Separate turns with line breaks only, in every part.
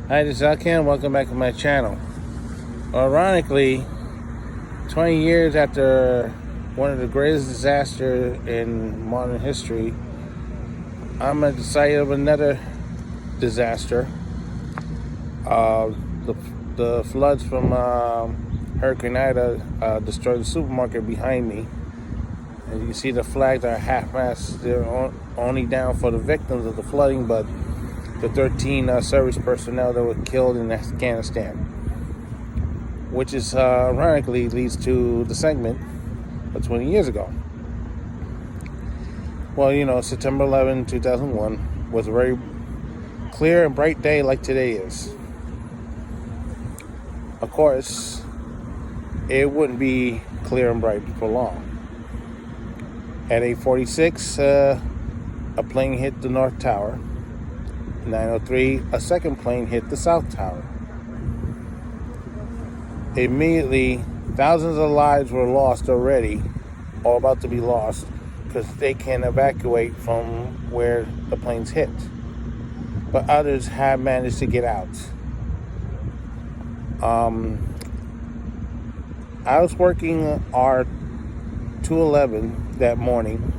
Hi, this is Alcan. Welcome back to my channel. Ironically, 20 years after one of the greatest disasters in modern history, I'm at the site of another disaster. The floods from Hurricane Ida destroyed the supermarket behind me. And you can see the flags are half-mast. They're only down for the victims of the flooding, but the 13 service personnel that were killed in Afghanistan, which is ironically leads to the segment of 20 years ago. Well, September 11, 2001 was a very clear and bright day like today is. Of course, it wouldn't be clear and bright for long. At 8:46, a plane hit the North Tower. 9:03, a second plane hit the South Tower. Immediately, thousands of lives were lost already, or about to be lost, because they can't evacuate from where the planes hit. But others have managed to get out. I was working our 211 that morning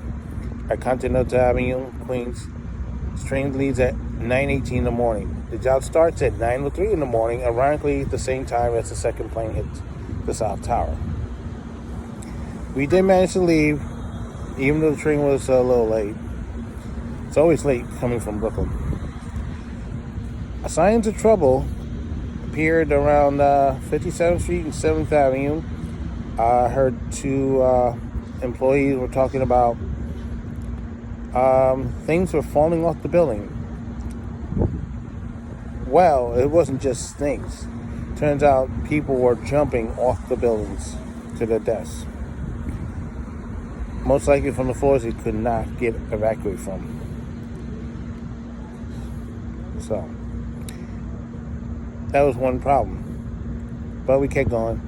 at Continental Ave, Queens. Train leaves at 9:18 in the morning. The job starts at 9:03 in the morning, ironically at the same time as the second plane hit the South Tower. We did manage to leave, even though the train was a little late. It's always late coming from Brooklyn. Signs of trouble appeared around 57th Street and 7th Avenue. I heard two employees were talking about things were falling off the building. Well, it wasn't just things. Turns out people were jumping off the buildings to their deaths. Most likely from the floors they could not get evacuated from. So, that was one problem. But we kept going.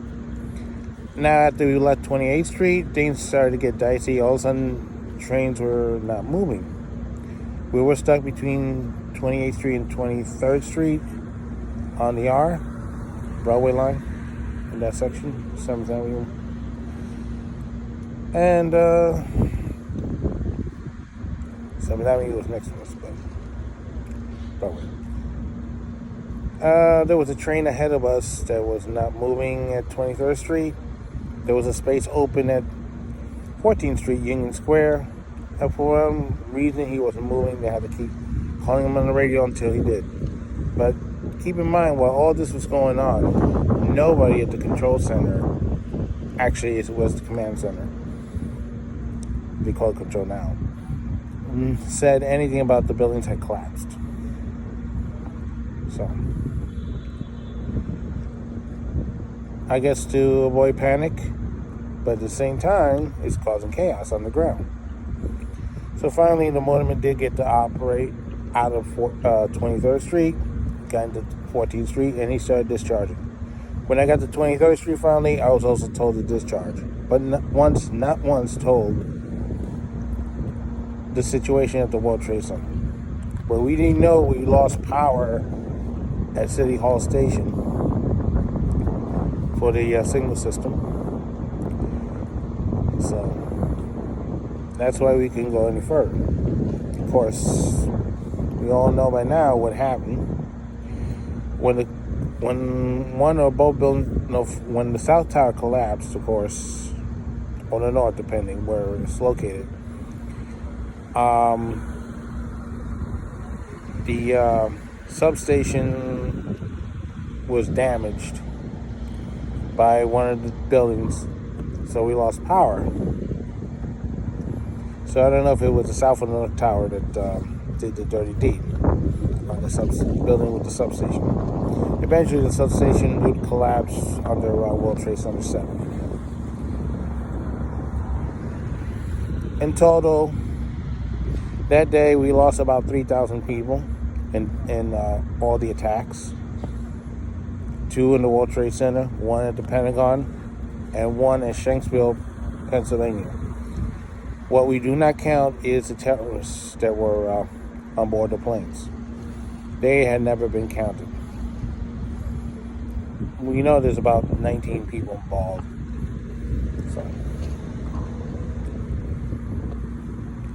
Now, after we left 28th Street, things started to get dicey. All of a sudden, trains were not moving. We were stuck between 28th Street and 23rd Street on the Broadway line, in that section, 7th Avenue. And 7th Avenue was next to us, but Broadway. There was a train ahead of us that was not moving at 23rd Street. There was a space open at 14th Street, Union Square. And for some reason, he wasn't moving. They had to keep calling him on the radio until he did. But keep in mind, while all this was going on, nobody at the control center, actually it was the command center, they call it control now, said anything about the buildings had collapsed. So, I guess to avoid panic, but at the same time, it's causing chaos on the ground. So finally, the motorman did get to operate out of 23rd Street, got into 14th Street, and he started discharging. When I got to 23rd Street finally, I was also told to discharge, but not once told the situation at the World Trade Center. But we didn't know we lost power at City Hall Station for the signal system. So that's why we couldn't go any further. Of course, we all know by now what happened when one or both buildings. When the South Tower collapsed, of course, or the North, depending where it's located. The substation was damaged by one of the buildings, so we lost power. So I don't know if it was the South or North Tower that did the dirty deed on the building with the substation. Eventually, the substation would collapse under World Trade Center 7. In total, that day we lost about 3,000 people in all the attacks. 2 in the World Trade Center, 1 at the Pentagon, and 1 in Shanksville, Pennsylvania. What we do not count is the terrorists that were on board the planes. They had never been counted. we know there's about 19 people involved. So,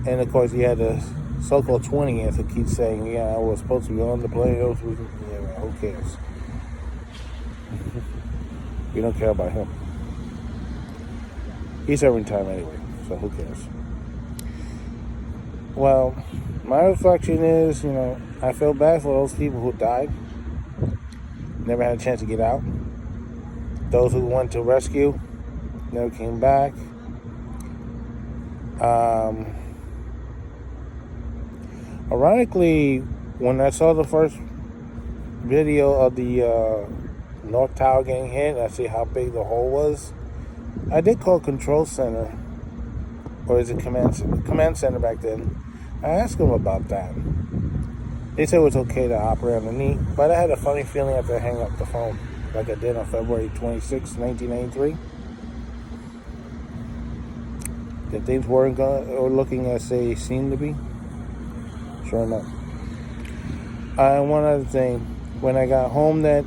and of course, you had the so-called 20th who keeps saying, "Yeah, I was supposed to be on the plane." Yeah, who cares? We don't care about him. He's serving time anyway, so who cares? Well, my reflection is, I feel bad for those people who died, never had a chance to get out. Those who went to rescue, never came back. Ironically, when I saw the first video of the North Tower getting hit, I see how big the hole was. I did call Control Center, or is it Command Center back then. I asked them about that. They said it was okay to operate underneath, but I had a funny feeling after I hang up the phone, like I did on February 26, 1993, that things weren't or looking as they seemed to be. Sure enough. And one other thing, when I got home that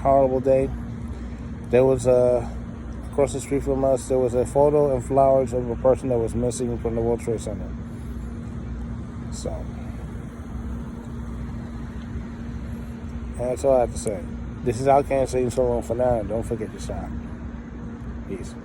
horrible day, there was across the street from us, there was a photo and flowers of a person that was missing from the World Trade Center. So, and that's all I have to say. This is Alcan saying so long for now, and don't forget to stop. Peace.